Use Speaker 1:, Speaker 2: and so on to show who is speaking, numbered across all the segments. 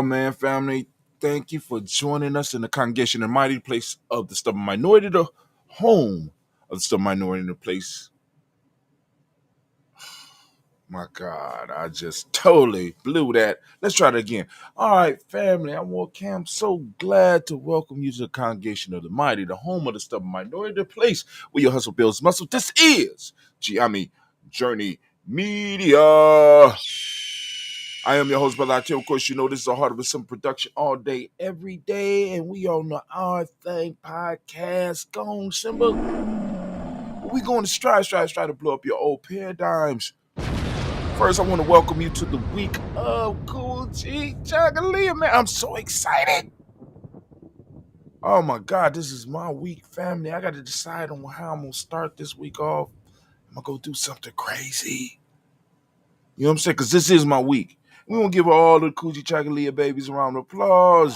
Speaker 1: Oh man, family, thank you for joining us in the congregation, the mighty place of the stubborn minority, the home of the stubborn minority, the place. My God, I just totally blew that. Let's try it again. All right, family, I'm so glad to welcome you to the congregation of the mighty, the home of the stubborn minority, the place where your hustle builds muscle. This is Gye-Nyame Journey Media. I am your host, Brother Ate. Of course, you know this is a Heart of a Simple production all day, every day, and we on the Our Thing podcast. Go on, Simba. We going to strive to blow up your old paradigms. First, I want to welcome you to the week of Kujichagulia, man. I'm so excited. Oh my God, this is my week, family. I got to decide on how I'm going to start this week off. I'm going to go do something crazy. You know what I'm saying? Because this is my week. We want to give all the Kujichagulia babies a round of applause.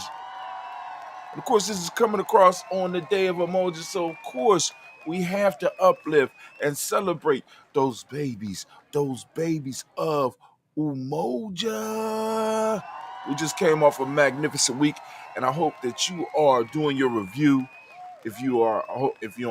Speaker 1: And of course, this is coming across on the day of emoji, so of course, we have to uplift and celebrate those babies of Umoja. We just came off a magnificent week, and I hope that you are doing your review. If you're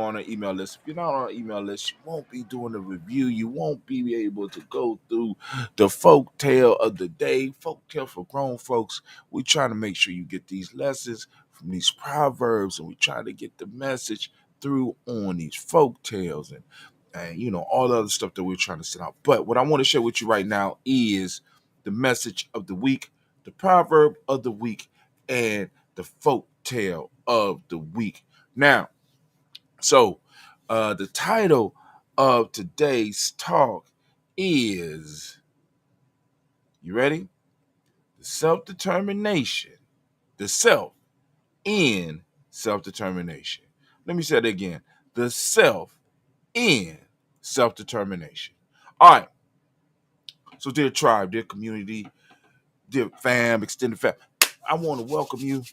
Speaker 1: on an email list, if you're not on an email list, you won't be doing a review. You won't be able to go through the folk tale of the day, folk tale for grown folks. We try to make sure you get these lessons from these proverbs, and we try to get the message through on these folk tales and all the other stuff that we're trying to set out. But what I want to share with you right now is the message of the week, the proverb of the week, and the folk tale of the week. Now, so the title of today's talk is, you ready? The self-determination, the self in self-determination. Let me say that again. The self in self-determination. All right. So dear tribe, dear community, dear fam, extended fam, I want to welcome you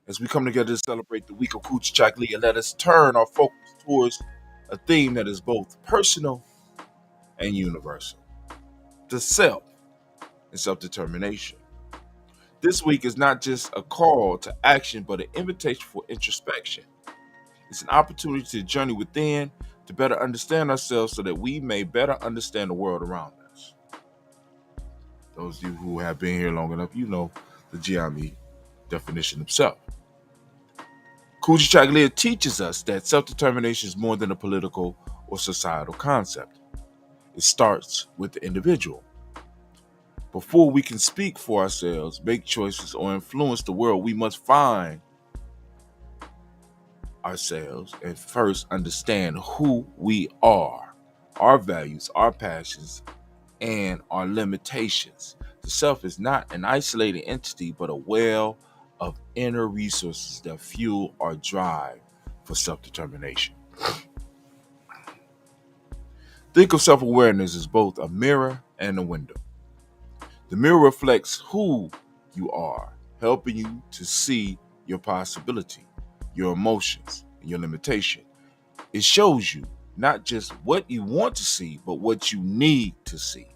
Speaker 1: as we come together to celebrate the week of Kujichagulia, and let us turn our focus towards a theme that is both personal and universal: the self and self-determination. This week is not just a call to action, but an invitation for introspection. It's an opportunity to journey within, to better understand ourselves so that we may better understand the world around us. Those of you who have been here long enough, you know the Gye-Nyame definition himself. Kujichagulia teaches us that self-determination is more than a political or societal concept. It starts with the individual. Before we can speak for ourselves, make choices, or influence the world, we must find ourselves and first understand who we are, our values, our passions, and our limitations. The self is not an isolated entity, but a well of inner resources that fuel our drive for self-determination. Think of self-awareness as both a mirror and a window. The mirror reflects who you are, helping you to see your possibility, your emotions, and your limitation. It shows you not just what you want to see, but what you need to see.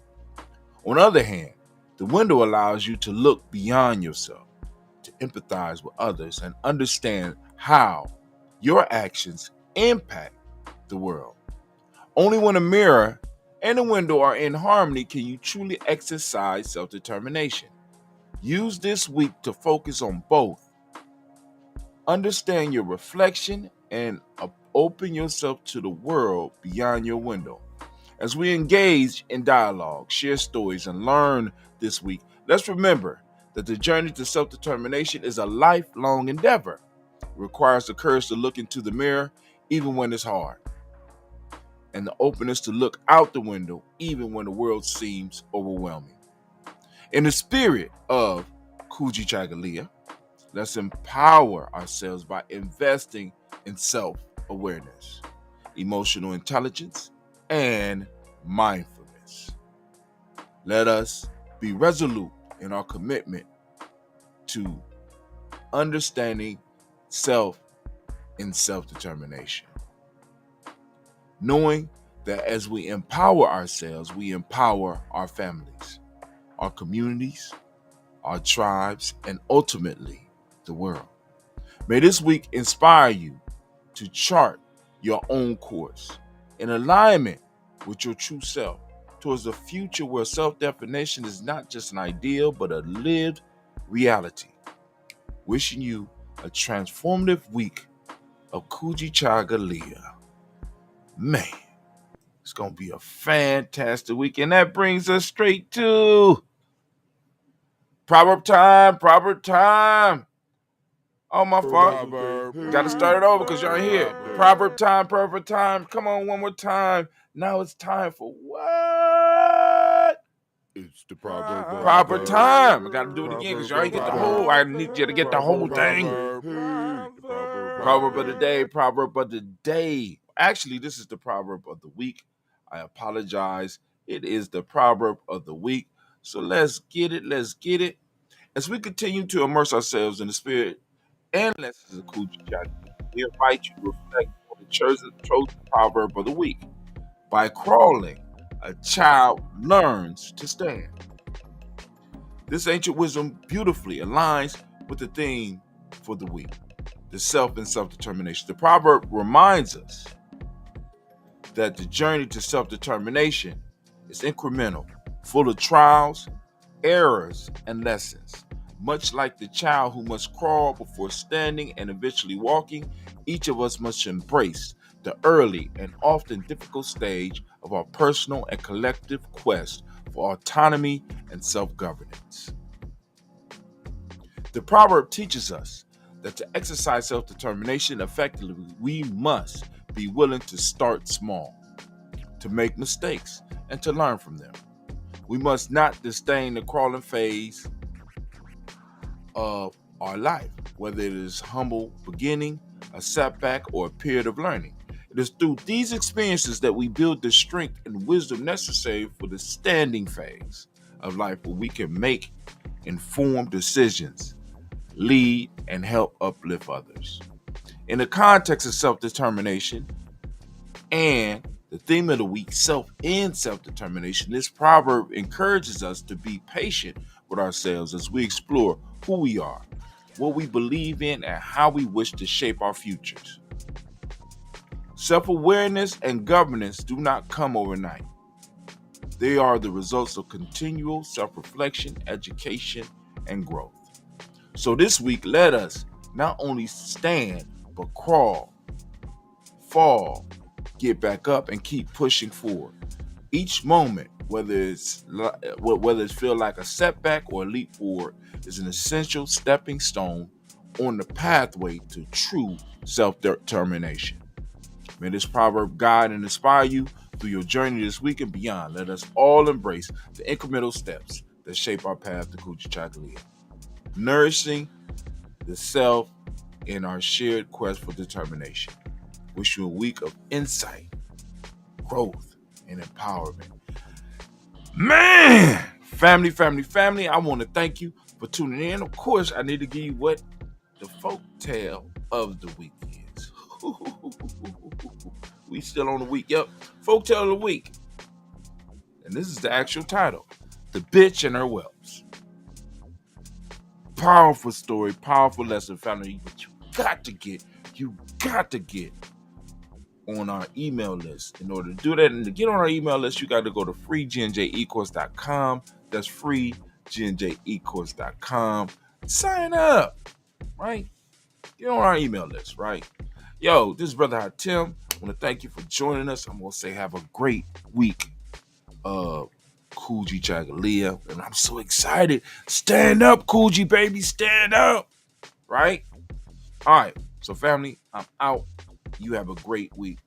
Speaker 1: On the other hand, the window allows you to look beyond yourself, to empathize with others, and understand how your actions impact the world. Only when a mirror and a window are in harmony can you truly exercise self-determination. Use this week to focus on both. Understand your reflection and open yourself to the world beyond your window. As we engage in dialogue, share stories, and learn this week, let's remember that the journey to self-determination is a lifelong endeavor. It requires the courage to look into the mirror even when it's hard, and the openness to look out the window even when the world seems overwhelming. In the spirit of Kujichagulia, let's empower ourselves by investing in self-awareness, emotional intelligence, and mindfulness. Let us be resolute in our commitment to understanding self in self-determination, knowing that as we empower ourselves, we empower our families, our communities, our tribes, and ultimately the world. May this week inspire you to chart your own course in alignment with your true self towards a future where self-definition is not just an ideal but a lived reality. Wishing you a transformative week of Kujichagulia. Man, it's going to be a fantastic week. And that brings us straight to proverb time, proverb time. Oh, my fault. Got to start it over because y'all ain't here. Proverb time, proverb time. Come on, one more time. Now it's time for what?
Speaker 2: It's the proverb.
Speaker 1: Proper time. I got to do it again because y'all ain't get the whole. I need you to get the whole thing. Proverb of the day, proverb of the day. Actually, this is the proverb of the week. I apologize. It is the proverb of the week. So let's get it. Let's get it. As we continue to immerse ourselves in the spirit and lessons of Kujichagulia, we invite you to reflect on the chosen proverb of the week. By crawling, a child learns to stand. This ancient wisdom beautifully aligns with the theme for the week, the self and self-determination. The proverb reminds us that the journey to self-determination is incremental, full of trials, errors, and lessons. Much like the child who must crawl before standing and eventually walking, each of us must embrace the early and often difficult stage of our personal and collective quest for autonomy and self-governance. The proverb teaches us that to exercise self-determination effectively, we must be willing to start small, to make mistakes, and to learn from them. We must not disdain the crawling phase of our life, whether it is humble beginning, a setback, or a period of learning. It is through these experiences that we build the strength and wisdom necessary for the standing phase of life where we can make informed decisions, lead, and help uplift others. In the context of self-determination and the theme of the week, self and self-determination, this proverb encourages us to be patient with ourselves as we explore who we are, what we believe in, and how we wish to shape our futures. Self-awareness and governance do not come overnight. They are the results of continual self-reflection, education, and growth. So this week, let us not only stand, but crawl, fall, get back up, and keep pushing forward. Each moment, whether it's feel like a setback or a leap forward, is an essential stepping stone on the pathway to true self-determination. May this proverb guide and inspire you through your journey this week and beyond. Let us all embrace the incremental steps that shape our path to Kujichagulia, nourishing the self in our shared quest for determination. Wish you a week of insight, growth, and empowerment. Man, family, I want to thank you for tuning in. Of course, I need to give you what the folk tale of the week is. We still on the week. Yep, folk tale of the week. And this is the actual title, The Bitch and Her Whelps. Powerful story, powerful lesson, family. But you got to get on our email list. In order to do that and to get on our email list, you got to go to freegnjecourse.com. That's freegnjecourse.com. Sign up, right? Get on our email list, right? Yo, this is Brother Hatim. I want to thank you for joining us. I'm going to say have a great week of Kujichagulia. And I'm so excited. Stand up, Kuji, baby. Stand up. Right? All right. So, family, I'm out. You have a great week.